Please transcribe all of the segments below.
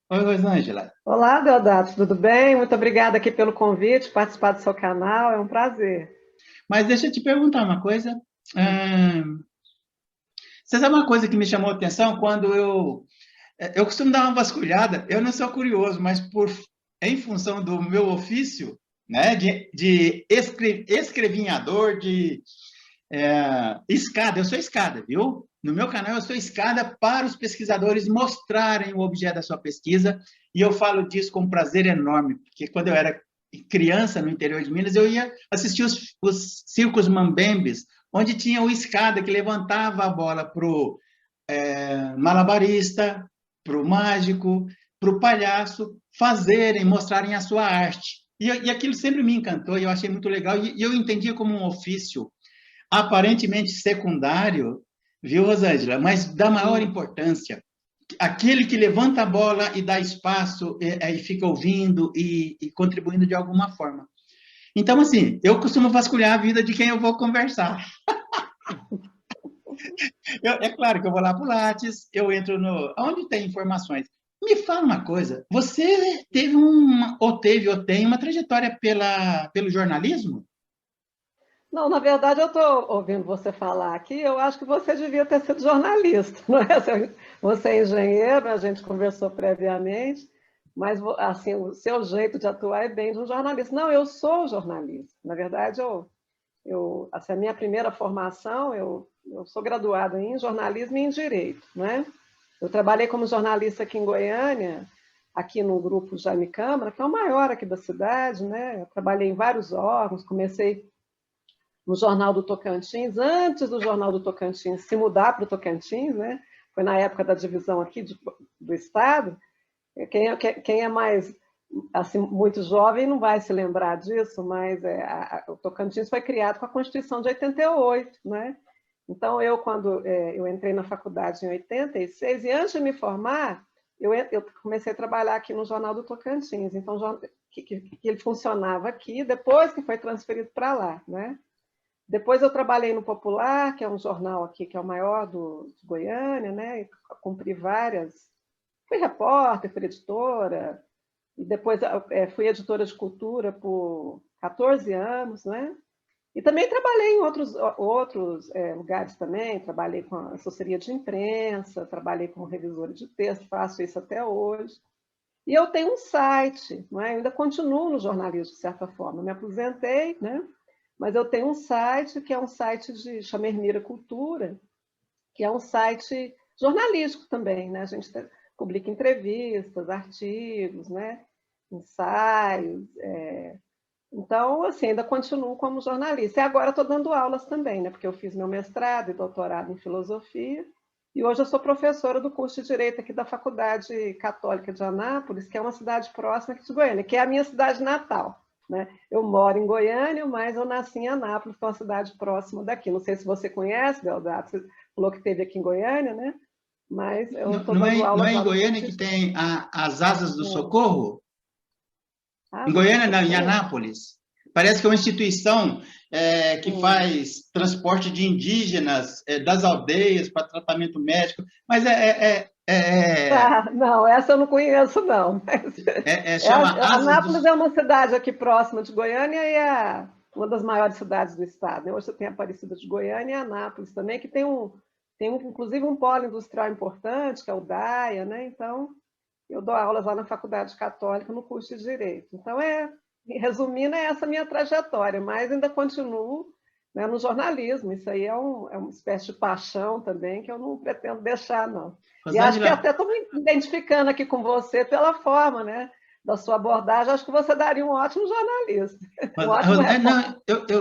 Oi, Rosângela. Olá, Deodato, tudo bem? Muito obrigada aqui pelo convite, participar do seu canal, é um prazer. Mas deixa eu te perguntar uma coisa. Ahn, Você sabe uma coisa que me chamou a atenção quando eu costumo dar uma vasculhada. Eu não sou curioso, mas em função do meu ofício, né, de escrevinhador, escada. Eu sou escada, viu? No meu canal eu sou escada para os pesquisadores mostrarem o objeto da sua pesquisa, e eu falo disso com prazer enorme, porque quando eu era criança no interior de Minas, eu ia assistir os circos mambembes, onde tinha o escada que levantava a bola para o malabarista, para o mágico, para o palhaço fazerem, mostrarem a sua arte. E aquilo sempre me encantou, e eu achei muito legal, e eu entendia como um ofício aparentemente secundário, viu, Rosângela? Mas da maior Hum. importância. Aquele que levanta a bola e dá espaço e fica ouvindo e contribuindo de alguma forma. Então, assim, eu costumo vasculhar a vida de quem eu vou conversar. É claro que eu vou lá para o Lattes, eu entro no. Onde tem informações? Me fala uma coisa, você teve ou tem uma trajetória pelo jornalismo? Não, na verdade, eu estou ouvindo você falar aqui, eu acho que você devia ter sido jornalista, não é? Você é engenheiro, a gente conversou previamente, mas assim, o seu jeito de atuar é bem de um jornalista. Não, eu sou jornalista. Na verdade, assim, a minha primeira formação, eu sou graduada em jornalismo e em direito, né? Eu trabalhei como jornalista aqui em Goiânia, aqui no grupo Jaime Câmara, que é o maior aqui da cidade, né? Eu trabalhei em vários órgãos, comecei no Jornal do Tocantins, antes do Jornal do Tocantins se mudar para o Tocantins, né? Foi na época da divisão aqui do Estado. Quem é mais assim, muito jovem não vai se lembrar disso, mas o Tocantins foi criado com a Constituição de 88, né? Então, quando eu entrei na faculdade em 86, e antes de me formar, eu comecei a trabalhar aqui no Jornal do Tocantins, então, que ele funcionava aqui, depois que foi transferido para lá, né? Depois eu trabalhei no Popular, que é um jornal aqui, que é o maior de Goiânia, né? E cumpri várias. Fui repórter, fui editora, e depois fui editora de cultura por 14 anos, né? E também trabalhei em outros lugares também, trabalhei com a assessoria de imprensa, trabalhei como revisora de texto, faço isso até hoje. E eu tenho um site, não é? Eu ainda continuo no jornalismo, de certa forma. Eu me aposentei, né? Mas eu tenho um site que é um site de chama Hermira Cultura, que é um site jornalístico também, né? A gente publica entrevistas, artigos, né? Ensaios. Então, assim, ainda continuo como jornalista. E agora estou dando aulas também, né? Porque eu fiz meu mestrado e doutorado em filosofia. E hoje eu sou professora do curso de Direito aqui da Faculdade Católica de Anápolis, que é uma cidade próxima aqui de Goiânia, que é a minha cidade natal. Né? Eu moro em Goiânia, mas eu nasci em Anápolis, que é uma cidade próxima daqui. Não sei se você conhece, Deodato, você falou que esteve aqui em Goiânia, né? Mas eu estou dando Não aulas é em lá no Goiânia curso que de... tem as asas do É. socorro? Em Asas do Goiânia, não, em Socorro? Anápolis. Parece que é uma instituição que Hum. faz transporte de indígenas das aldeias para tratamento médico, mas Ah, não, essa eu não conheço, não. Mas chama Asas do. Anápolis é uma cidade aqui próxima de Goiânia e é uma das maiores cidades do estado. Hoje você tem a Aparecida de Goiânia e Anápolis também, que inclusive um polo industrial importante, que é o DAIA, né? Então, eu dou aulas lá na Faculdade Católica, no curso de Direito. Então, resumindo, é essa minha trajetória, mas ainda continuo, né, no jornalismo. Isso aí é uma espécie de paixão também que eu não pretendo deixar, não. E acho que Rosângela, até estou me identificando aqui com você pela forma, né, da sua abordagem. Acho que você daria um ótimo jornalista, um ótimo repórter. Não,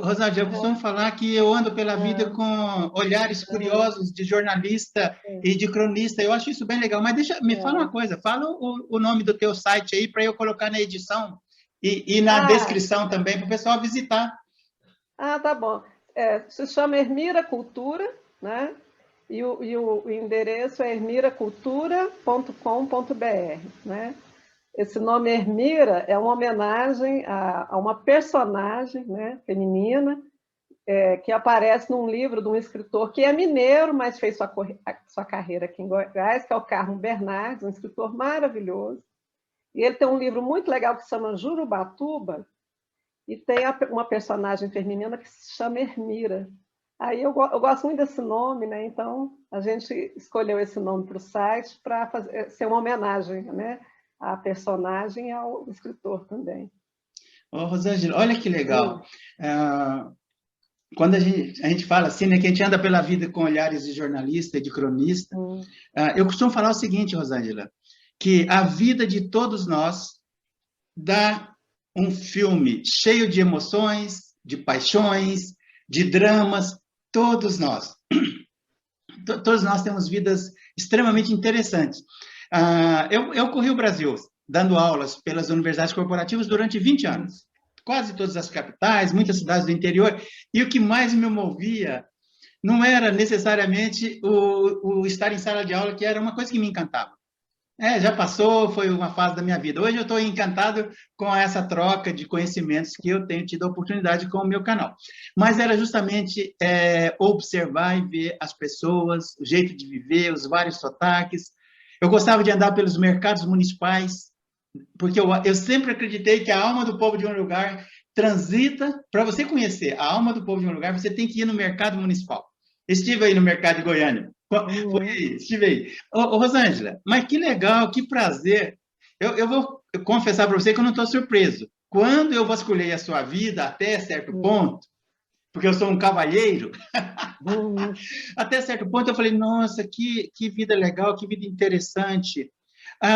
Rosângela, eu costumo Uhum, falar que eu ando pela vida uhum, com olhares uhum, curiosos de jornalista e de cronista. Eu acho isso bem legal. Mas me fala uma uhum. coisa, fala o nome do teu site aí para eu colocar na edição e na Ah, descrição também para o pessoal visitar. tá bom. Se chama Ermira Cultura, né? E o endereço é ermiracultura.com.br, né? Esse nome Ermira é uma homenagem a uma personagem, né, feminina, que aparece num livro de um escritor que é mineiro, mas fez sua carreira aqui em Goiás, que é o Carmo Bernardes, um escritor maravilhoso. E ele tem um livro muito legal que se chama Jurubatuba, e tem uma personagem feminina que se chama Ermira. Aí eu gosto muito desse nome, né? Então a gente escolheu esse nome para o site para ser uma homenagem, né? À personagem e ao escritor também. Ô, Rosângela, olha que legal. Quando a gente fala assim, né, que a gente anda pela vida com olhares de jornalista e de cronista, eu costumo falar o seguinte, Rosângela, que a vida de todos nós dá um filme cheio de emoções, de paixões, de dramas, todos nós. Todos nós temos vidas extremamente interessantes. Eu corri o Brasil dando aulas pelas universidades corporativas durante 20 anos. Quase todas as capitais, muitas cidades do interior. E o que mais me movia não era necessariamente o estar em sala de aula, que era uma coisa que me encantava. Já passou, foi uma fase da minha vida. Hoje eu estou encantado com essa troca de conhecimentos que eu tenho tido a oportunidade com o meu canal. Mas era justamente observar e ver as pessoas, o jeito de viver, os vários sotaques. Eu gostava de andar pelos mercados municipais, porque eu sempre acreditei que a alma do povo de um lugar transita. Para você conhecer a alma do povo de um lugar, você tem que ir no mercado municipal. Estive aí no mercado de Goiânia. Estive aí. Ô, Rosângela, mas que legal, que prazer. Eu vou confessar para você que eu não estou surpreso. Quando eu vasculhei a sua vida até certo ponto, porque eu sou um cavalheiro, até certo ponto eu falei, nossa, que vida legal, que vida interessante.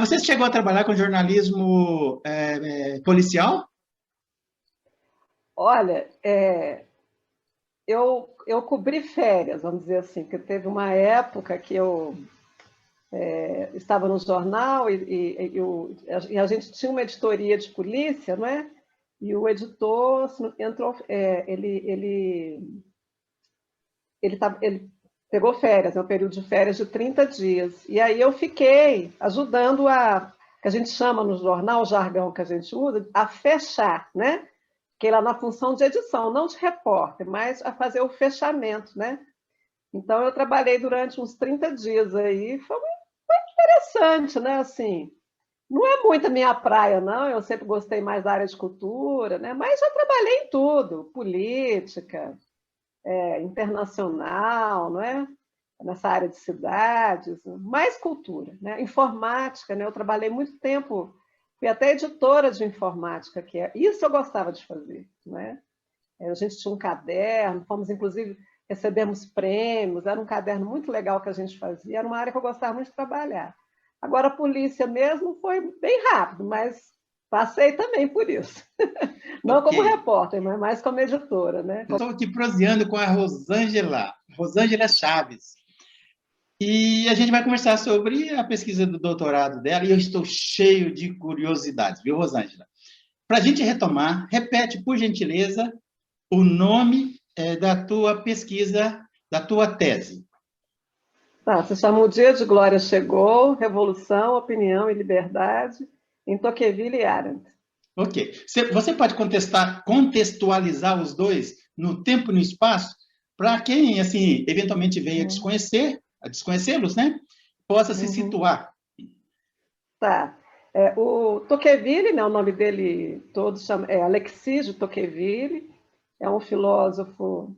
Você chegou a trabalhar com jornalismo policial? Olha, eu cobri férias, vamos dizer assim, porque teve uma época que eu estava no jornal e a gente tinha uma editoria de polícia, não é? E o editor entrou, ele pegou férias, um período de férias de 30 dias. E aí eu fiquei ajudando que a gente chama no jornal, o jargão que a gente usa, a fechar, né? Que lá na função de edição, não de repórter, mas a fazer o fechamento, né? Então eu trabalhei durante uns 30 dias aí, foi interessante, né? Assim, não é muito a minha praia, não. Eu sempre gostei mais da área de cultura, né? Mas já trabalhei em tudo, política, internacional, não é? Nessa área de cidades, mais cultura, né? Informática, né? Eu trabalhei muito tempo, fui até editora de informática, isso eu gostava de fazer, né? A gente tinha um caderno, fomos inclusive recebemos prêmios, era um caderno muito legal que a gente fazia, era uma área que eu gostava muito de trabalhar. Agora, a polícia mesmo foi bem rápido, mas passei também por isso. Não como repórter, mas mais como editora, né? Estou aqui proseando com a Rosângela Chaves. E a gente vai conversar sobre a pesquisa do doutorado dela, e eu estou cheio de curiosidades, viu, Rosângela? Para a gente retomar, repete, por gentileza, o nome da tua pesquisa, da tua tese. Tá, se chama O Dia de Glória Chegou, Revolução, Opinião e Liberdade, em Tocqueville e Arendt. Ok. Você pode contextualizar os dois no tempo e no espaço, para quem, assim, eventualmente venha a desconhecê-los, né? Possa se situar. Tá. O Tocqueville, né, o nome dele todo é Alexis de Tocqueville, é um filósofo,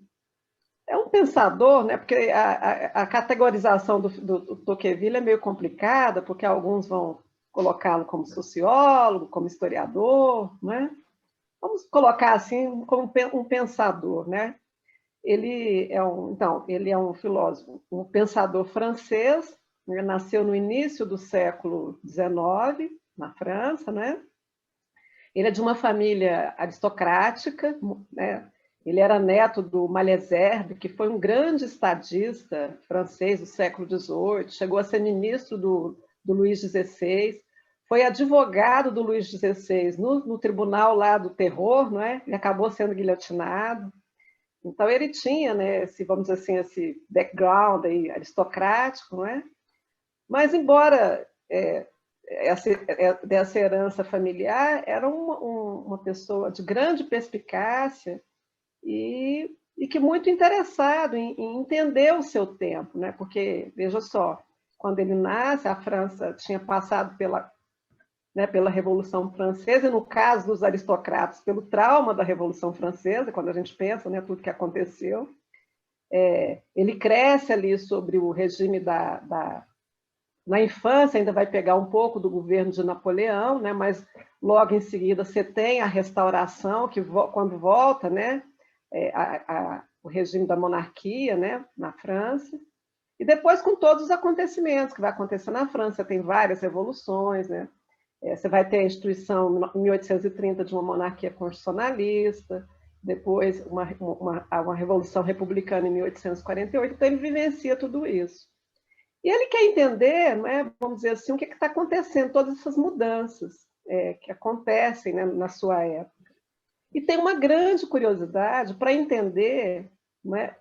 é um pensador, né? Porque a categorização do Tocqueville é meio complicada, porque alguns vão colocá-lo como sociólogo, como historiador, né? Vamos colocar assim como um pensador, né? Ele é um filósofo, um pensador francês, né? Nasceu no início do século XIX, na França, né? Ele é de uma família aristocrática, né? Ele era neto do Malesherbes, que foi um grande estadista francês do século XVIII, chegou a ser ministro do Luís XVI, foi advogado do Luís XVI no tribunal lá do terror, não é? Ele acabou sendo guilhotinado. Então ele tinha, né, vamos dizer assim, esse background aí aristocrático, não é? Mas embora dessa herança familiar, era uma pessoa de grande perspicácia e que muito interessado em entender o seu tempo, né? Porque, veja só, quando ele nasce, a França tinha passado né, pela Revolução Francesa, e no caso dos aristocratas, pelo trauma da Revolução Francesa, quando a gente pensa, né, tudo que aconteceu. Ele cresce ali sobre o regime na infância, ainda vai pegar um pouco do governo de Napoleão, né, mas logo em seguida você tem a restauração, que quando volta, né, o regime da monarquia, né, na França, e depois com todos os acontecimentos que vai acontecer na França, tem várias revoluções, né? Você vai ter a instituição, em 1830, de uma monarquia constitucionalista, depois uma revolução republicana em 1848, então ele vivencia tudo isso. E ele quer entender, né, vamos dizer assim, o que está acontecendo, todas essas mudanças que acontecem, né, na sua época. E tem uma grande curiosidade para entender, né,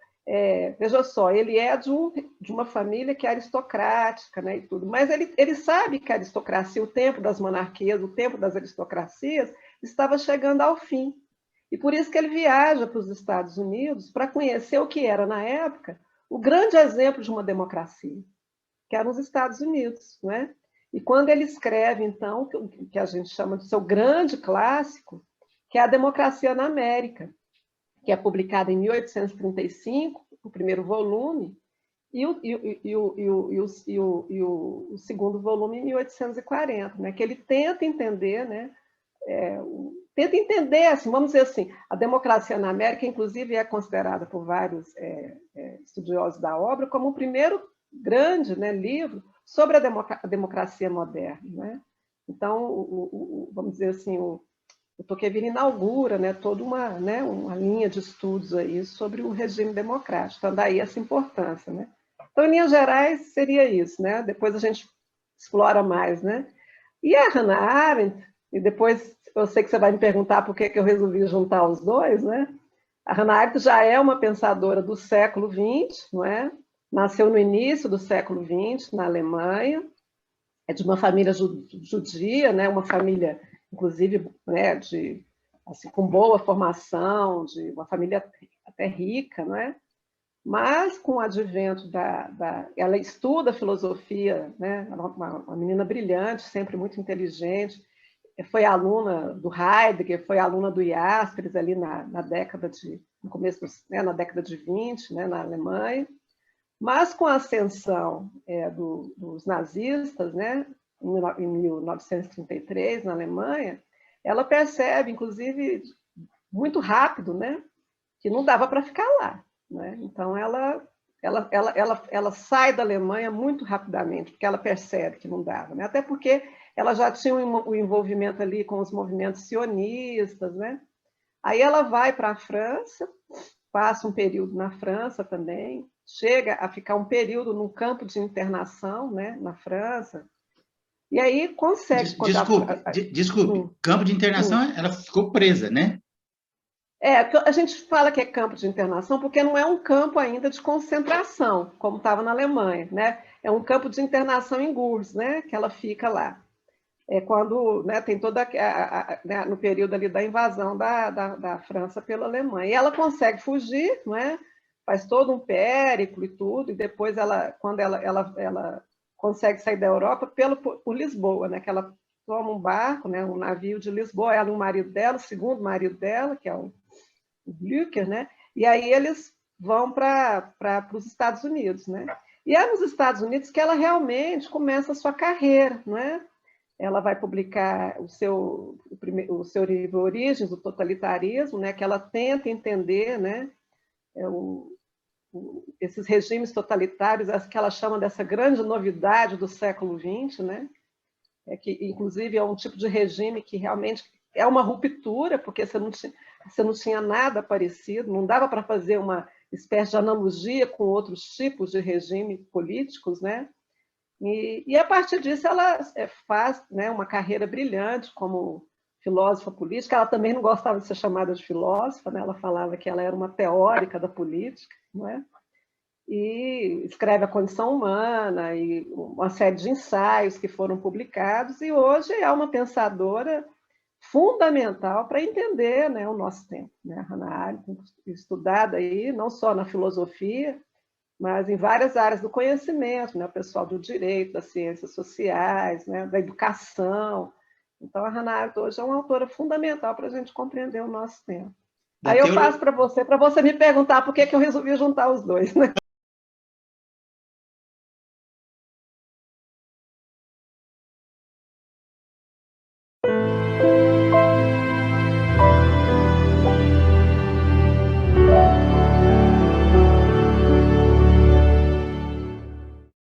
veja só, ele é de uma família que é aristocrática, né, e tudo, mas ele sabe que a aristocracia, o tempo das monarquias, o tempo das aristocracias, estava chegando ao fim. E por isso que ele viaja para os Estados Unidos para conhecer o que era, na época, o grande exemplo de uma democracia, que eram os Estados Unidos, né? E quando ele escreve, então, o que a gente chama de seu grande clássico, que é A Democracia na América, que é publicado em 1835, o primeiro volume, e o segundo volume em 1840, né? Que ele tenta entender, né? Assim, vamos dizer assim, a democracia na América, inclusive, é considerada por vários estudiosos da obra como o primeiro grande, né, livro sobre a democracia moderna, né? Então, vamos dizer assim, o Tocqueville inaugura, né, toda uma linha de estudos aí sobre o regime democrático. Então, daí essa importância, né? Então, em linhas gerais, seria isso, né? Depois a gente explora mais, né? E a Hannah Arendt, e depois eu sei que você vai me perguntar por que eu resolvi juntar os dois, né? A Hannah Arendt já é uma pensadora do século XX, não é? Nasceu no início do século XX, na Alemanha, é de uma família judia, né? Uma família, inclusive, né, assim, com boa formação, de uma família até rica, não é? Mas, com o advento ela estuda filosofia, né? Uma menina brilhante, sempre muito inteligente, foi aluna do Heidegger, foi aluna do Jaspers ali no começo, né, na década de 20, né, na Alemanha. Mas com a ascensão dos nazistas, né, em 1933, na Alemanha, ela percebe, inclusive, muito rápido, né, que não dava para ficar lá, né? Então, ela sai da Alemanha muito rapidamente, porque ela percebe que não dava, né? Até porque ela já tinha um envolvimento ali com os movimentos sionistas, né? Aí ela vai para a França, passa um período na França também, chega a ficar um período num campo de internação, né, na França, e aí consegue... Desculpe, campo de internação, ela ficou presa, né? A gente fala que é campo de internação porque não é um campo ainda de concentração, como estava na Alemanha, né? É um campo de internação em Gurs, né? Que ela fica lá. Quando, né, tem toda né, no período ali da invasão da França pela Alemanha. E ela consegue fugir, não é? Faz todo um périplo e tudo, e depois quando ela consegue sair da Europa por Lisboa, né? Que ela toma um barco, né, um navio de Lisboa, ela e o marido dela, o segundo marido dela, que é o Blücher, né? E aí eles vão para os Estados Unidos, né? E é nos Estados Unidos que ela realmente começa a sua carreira, não é? Ela vai publicar o seu livro Origens do Totalitarismo, né? Que ela tenta entender, né? Esses regimes totalitários, as que ela chama dessa grande novidade do século XX, né? Que inclusive é um tipo de regime que realmente é uma ruptura, porque você não tinha nada parecido, não dava para fazer uma espécie de analogia com outros tipos de regime políticos, né? E a partir disso ela faz, né, uma carreira brilhante como filósofa política. Ela também não gostava de ser chamada de filósofa, né? Ela falava que ela era uma teórica da política, não é? E escreve A Condição Humana e uma série de ensaios que foram publicados, e hoje é uma pensadora fundamental para entender, né, o nosso tempo, né? A Hannah Arendt, estudada aí não só na filosofia, mas em várias áreas do conhecimento, né? O pessoal do direito, das ciências sociais, né? Da educação. Então, a Hannah Arendt hoje é uma autora fundamental para a gente compreender o nosso tempo. Aí eu passo para você me perguntar por que eu resolvi juntar os dois, né?